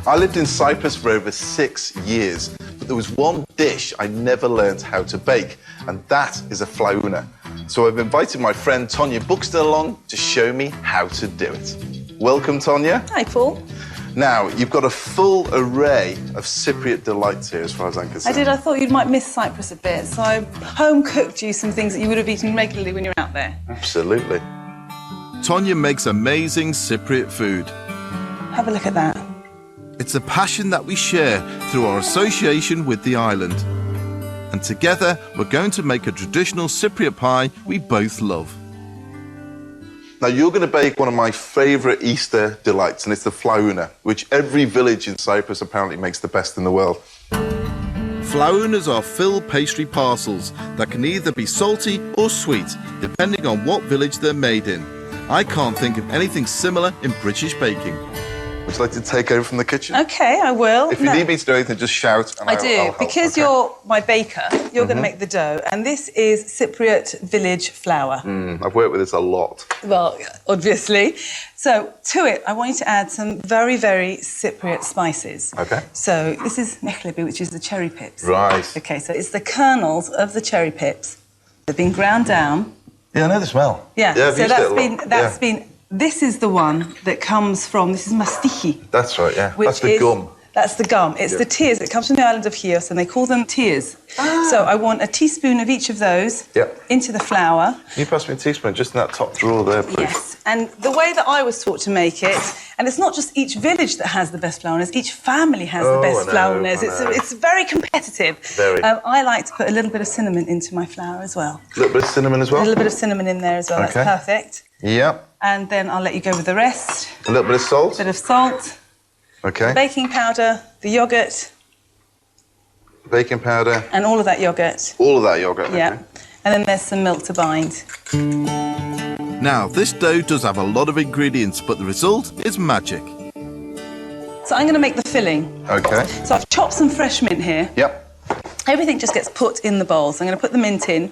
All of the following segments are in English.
I lived in Cyprus for over 6 years, but there was one dish I never learned how to bake, and that is a flaoune. So I've invited my friend Tonya Buxton along to show me how to do it. Welcome, Tonya. Hi, Paul. Now, you've got a full array of Cypriot delights here, as far as I'm concerned. I did. I thought you might miss Cyprus a bit, so I home-cooked you some things that you would have eaten regularly when you're out there. Absolutely. Tonya makes amazing Cypriot food. Have a look at that. It's a passion that we share through our association with the island. And together, we're going to make a traditional Cypriot pie we both love. Now, you're going to bake one of my favourite Easter delights, and it's the flaoune, which every village in Cyprus apparently makes the best in the world. Flaounes are filled pastry parcels that can either be salty or sweet, depending on what village they're made in. I can't think of anything similar in British baking. Would you like to take over from the kitchen? OK, I will. If you need me to do anything, just shout and I do. I'll help. Because you're my baker, you're going to make the dough, and this is Cypriot village flour. I've worked with this a lot. Well, obviously. So, to it, I want you to add some very, very Cypriot spices. OK. So, this is meklebi, which is the cherry pips. Right. OK, so it's the kernels of the cherry pips. They've been ground down. Yeah, I know the smell. Yeah, I've so used that's been... This is the one that comes from... This is mastiki. That's right, yeah. Which That's the gum. That's the gum. It's the tears. It comes from the island of Chios, and they call them tears. So I want a teaspoon of each of those into the flour. Can you pass me a teaspoon just in that top drawer there, please? Yes. And the way that I was taught to make it, and it's not just each village that has the best flaounes, each family has the best flaounes. It's very competitive. Very. I like to put a little bit of cinnamon into my flour as well. A little bit of cinnamon as well? A little bit of cinnamon in there as well. Okay. That's perfect. Yep. And then I'll let you go with the rest. A little bit of salt? A bit of salt. Okay. Baking powder, the yoghurt. Baking powder. And all of that yoghurt. All of that yoghurt, Yeah. okay. And then there's some milk to bind. Now, this dough does have a lot of ingredients, but the result is magic. So I'm going to make the filling. Okay. So I've chopped some fresh mint here. Yep. Everything just gets put in the bowl. So I'm going to put the mint in.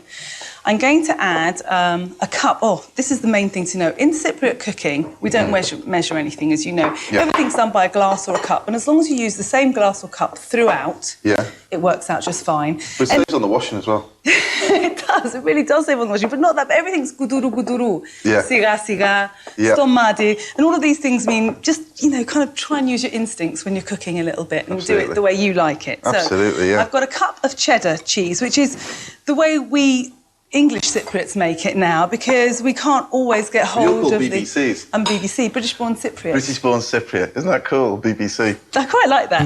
I'm going to add a cup. Oh, this is the main thing to know. In Cypriot cooking, we don't measure anything, as you know. Yeah. Everything's done by a glass or a cup. And as long as you use the same glass or cup throughout, it works out just fine. But it saves on the washing as well. It does. It really does save on the washing. But not that. But everything's guduru guduru. Yeah. Siga, stomadi. And all of these things mean just, kind of try and use your instincts when you're cooking a little bit and do it the way you like it. Absolutely, so yeah. I've got a cup of cheddar cheese, which is the way we English Cypriots make it now, because we can't always get hold of BBCs. I'm BBC, British Born Cypriot. British Born Cypriot. Isn't that cool, BBC? I quite like that.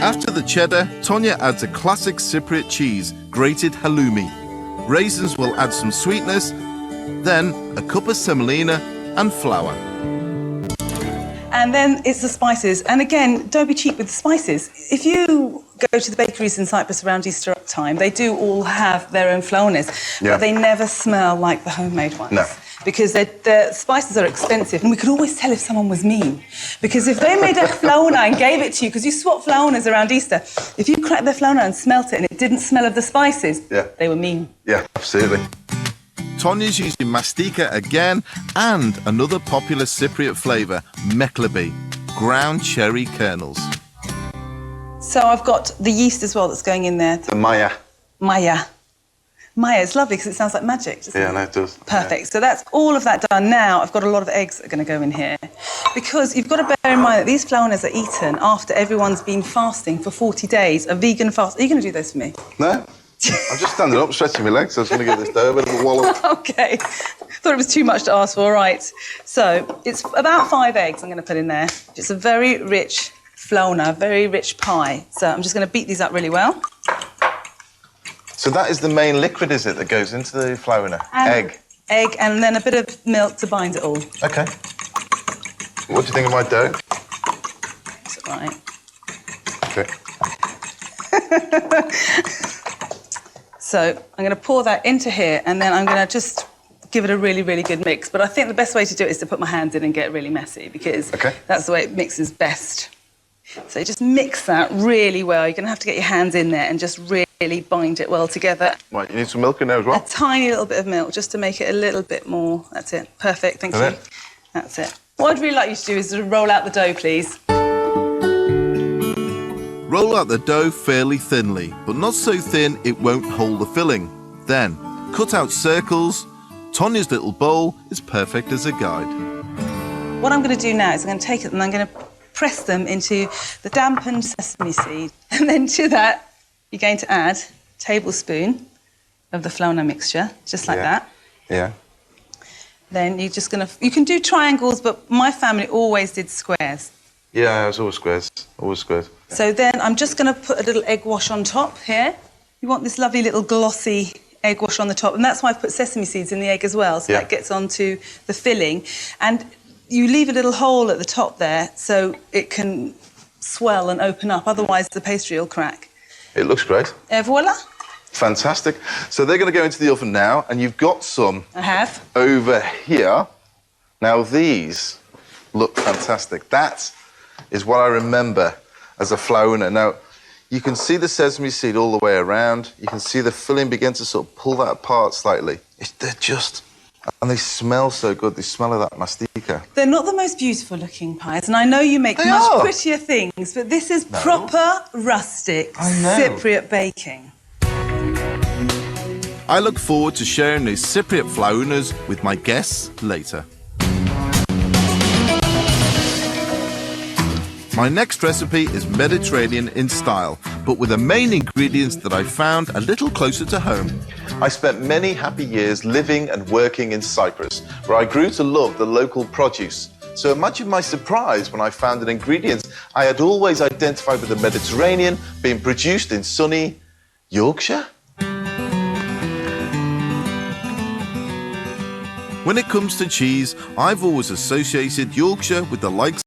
After the cheddar, Tonya adds a classic Cypriot cheese, grated halloumi. Raisins will add some sweetness, then a cup of semolina and flour. And then it's the spices. And again, don't be cheap with the spices. If you go to the bakeries in Cyprus around Easter time, they do all have their own flaounes, but they never smell like the homemade ones. No. Because the spices are expensive, and we could always tell if someone was mean. Because if they made a flaoune and gave it to you, because you swap flaounes around Easter, if you cracked their flaoune and smelt it and it didn't smell of the spices, they were mean. Yeah, absolutely. Tonya's using mastika again, and another popular Cypriot flavour, meklebi, ground cherry kernels. So I've got the yeast as well that's going in there. The Maya. Maya. Maya, it's lovely because it sounds like magic, doesn't it? Yeah, no, it does. Perfect. Yeah. So that's all of that done. Now I've got a lot of eggs that are going to go in here, because you've got to bear in mind that these flaounes are eaten after everyone's been fasting for 40 days, a vegan fast. Are you going to do those for me? No. I'm just standing up, stretching my legs, so I was going to give this dough a bit of a wallop. OK. Thought it was too much to ask for. Right. So it's about 5 eggs I'm going to put in there. It's a very rich flaoune, very rich pie. So I'm just going to beat these up really well. So that is the main liquid, is it, that goes into the flaoune? Egg. Egg, and then a bit of milk to bind it all. OK. What do you think of my dough? It's all right. OK. So I'm going to pour that into here, and then I'm going to just give it a really, really good mix. But I think the best way to do it is to put my hands in and get really messy, because that's the way it mixes best. So just mix that really well. You're going to have to get your hands in there and just really bind it well together. Right, you need some milk in there as well? A tiny little bit of milk, just to make it a little bit more. That's it. Perfect, thank you. That's it. What I'd really like you to do is to roll out the dough, please. Roll out the dough fairly thinly, but not so thin it won't hold the filling. Then, cut out circles. Tonya's little bowl is perfect as a guide. What I'm going to do now is I'm going to take it and I'm going to press them into the dampened sesame seed. And then to that, you're going to add a tablespoon of the flaounes mixture, just like that. Yeah. Then you're just going to... You can do triangles, but my family always did squares. Yeah, it's always squares. Always squares. So then I'm just going to put a little egg wash on top here. You want this lovely little glossy egg wash on the top, and that's why I've put sesame seeds in the egg as well, so that gets onto the filling. And you leave a little hole at the top there so it can swell and open up, otherwise the pastry will crack. It looks great. Et voila. Fantastic. So they're going to go into the oven now, and you've got some I have. over here. Now these look fantastic. That is what I remember as a flaoune. Now, you can see the sesame seed all the way around. You can see the filling begin to sort of pull that apart slightly. They're just... And they smell so good. They smell of that mastica. They're not the most beautiful looking pies, and I know you make much prettier things, but this is proper rustic Cypriot baking. I look forward to sharing these Cypriot flaounes with my guests later. My next recipe is Mediterranean in style, but with the main ingredients that I found a little closer to home. I spent many happy years living and working in Cyprus, where I grew to love the local produce. So imagine my surprise when I found an ingredient I had always identified with the Mediterranean being produced in sunny Yorkshire. When it comes to cheese, I've always associated Yorkshire with the likes